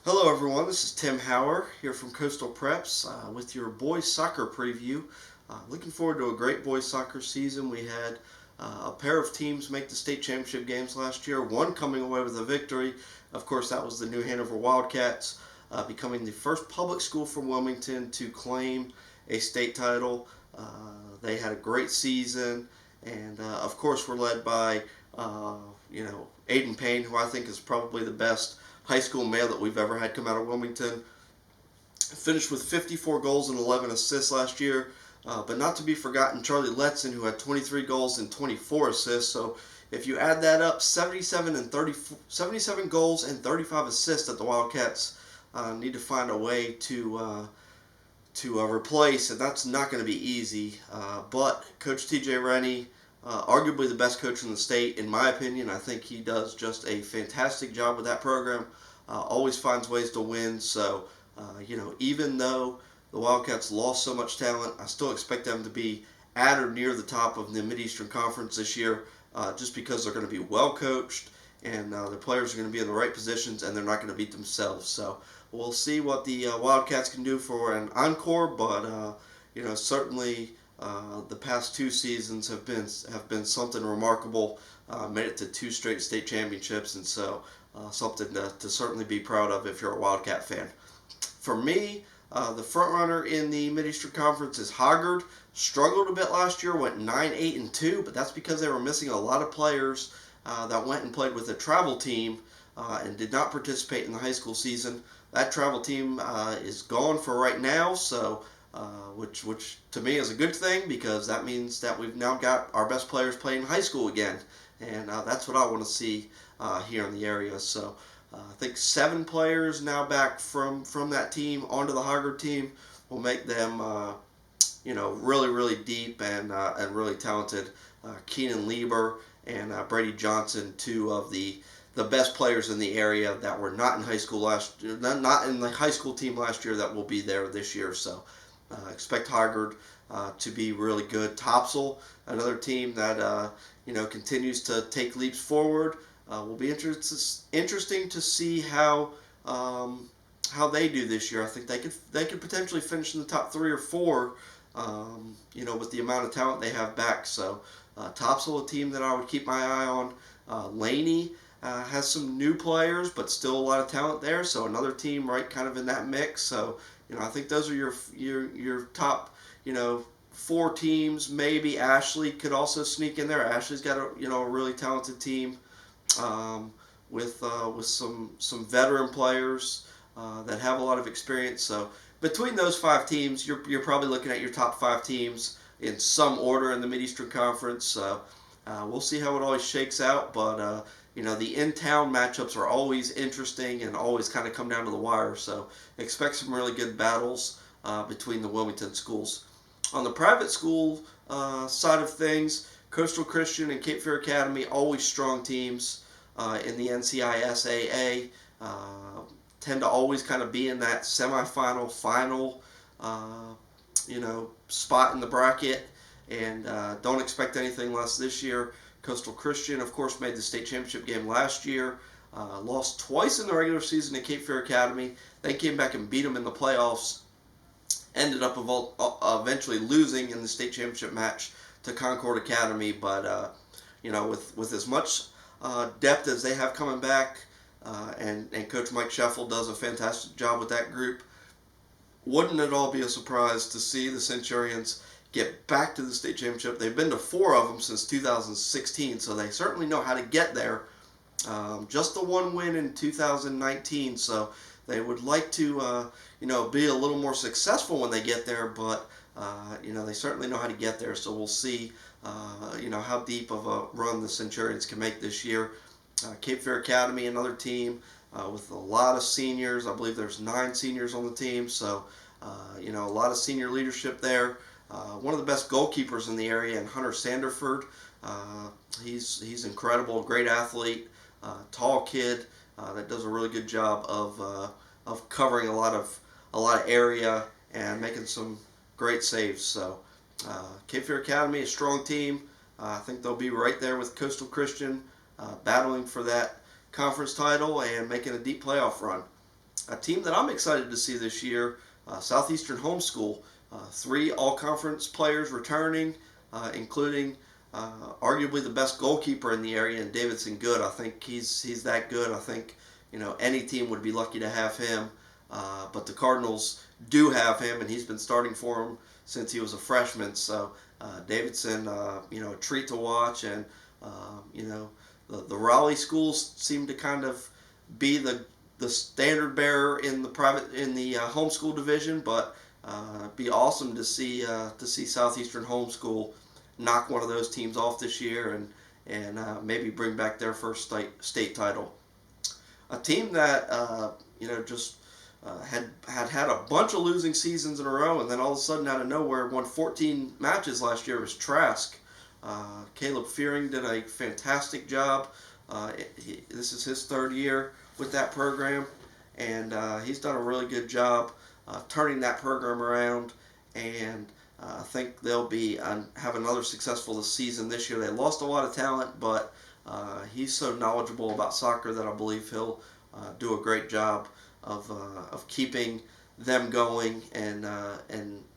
Hello, everyone. This is Tim Hauer here from Coastal Preps with your boys soccer preview. Looking forward to a great boys soccer season. We had a pair of teams make the state championship games last year, one coming away with a victory. Of course, that was the New Hanover Wildcats, becoming the first public school from Wilmington to claim a state title. They had a great season, and of course, we're led by Aiden Payne, who I think is probably the best high school male that we've ever had come out of Wilmington. Finished with 54 goals and 11 assists last year, but not to be forgotten, Charlie Letson, who had 23 goals and 24 assists. So if you add that up, 77 goals and 35 assists that the Wildcats need to find a way to replace, and that's not going to be easy. But Coach T.J. Rennie, arguably the best coach in the state, in my opinion. I think he does just a fantastic job with that program. Always finds ways to win. So, even though the Wildcats lost so much talent, I still expect them to be at or near the top of the Mid-Eastern Conference this year, just because they're going to be well coached and their players are going to be in the right positions and they're not going to beat themselves. So we'll see what the Wildcats can do for an encore, but certainly the past two seasons have been something remarkable. Made it to two straight state championships, and so something to certainly be proud of if you're a Wildcat fan. For me, the front runner in the Mid-Eastern Conference is Hoggard. Struggled a bit last year, went 9-8-2, but that's because they were missing a lot of players that went and played with a travel team and did not participate in the high school season. That travel team is gone for right now, so which to me is a good thing, because that means that we've now got our best players playing high school again, and that's what I want to see here in the area. So I think 7 players now back from that team onto the Hoggard team will make them really deep and really talented. Keenan Lieber and Brady Johnson, two of the best players in the area that were not in high school not in the high school team last year, that will be there this year. So expect Hoggard to be really good. Topsail, another team that continues to take leaps forward. Will be interesting to see how they do this year. I think they could potentially finish in the top 3 or 4. With the amount of talent they have back. So Topsail, a team that I would keep my eye on. Laney has some new players, but still a lot of talent there. So another team right kind of in that mix. So I think those are your top 4 teams. Maybe Ashley could also sneak in there. Ashley's got a really talented team with some veteran players that have a lot of experience. So between those 5 teams, you're probably looking at your top 5 teams in some order in the Mid-Eastern Conference. We'll see how it always shakes out, but the in-town matchups are always interesting and always kind of come down to the wire. So expect some really good battles between the Wilmington schools. On the private school side of things, Coastal Christian and Cape Fear Academy, always strong teams in the NCISAA. Tend to always kind of be in that semifinal, final, spot in the bracket, and don't expect anything less this year. Coastal Christian, of course, made the state championship game last year. Lost twice in the regular season to Cape Fear Academy. They came back and beat them in the playoffs. Ended up eventually losing in the state championship match to Concord Academy, but with as much depth as they have coming back, and Coach Mike Sheffield does a fantastic job with that group, wouldn't it all be a surprise to see the Centurions get back to the state championship? They've been to 4 of them since 2016, so they certainly know how to get there. Just the one win in 2019, so they would like to be a little more successful when they get there, but they certainly know how to get there. So we'll see how deep of a run the Centurions can make this year. Cape Fear Academy, another team with a lot of seniors. I believe there's 9 seniors on the team, so a lot of senior leadership there. One of the best goalkeepers in the area, and Hunter Sanderford. He's incredible, great athlete, tall kid that does a really good job of covering a lot of area and making some great saves. So Cape Fear Academy, a strong team. I think they'll be right there with Coastal Christian, battling for that conference title and making a deep playoff run. A team that I'm excited to see this year, Southeastern Homeschool. Three all-conference players returning, including arguably the best goalkeeper in the area, in Davidson Good. I think he's that good. I think any team would be lucky to have him. But the Cardinals do have him, and he's been starting for them since he was a freshman. So Davidson, a treat to watch, and the Raleigh schools seem to kind of be the standard bearer in the homeschool division, but it'd be awesome to see Southeastern Homeschool knock one of those teams off this year and maybe bring back their first state title. A team that just had a bunch of losing seasons in a row, and then all of a sudden out of nowhere won 14 matches last year was Trask. Caleb Fearing did a fantastic job. This is his third year with that program, and he's done a really good job turning that program around, and I think they'll have another successful season this year. They lost a lot of talent, but he's so knowledgeable about soccer that I believe he'll do a great job of keeping them going and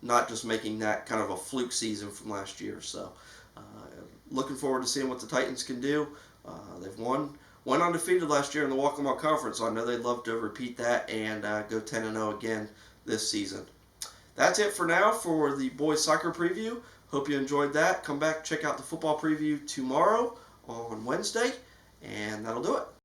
not just making that kind of a fluke season from last year. So looking forward to seeing what the Titans can do. They've went undefeated last year in the Waccamaw Conference, so I know they'd love to repeat that and go 10-0 again this season. That's it for now for the boys soccer preview. Hope you enjoyed that. Come back, check out the football preview tomorrow on Wednesday, and that'll do it.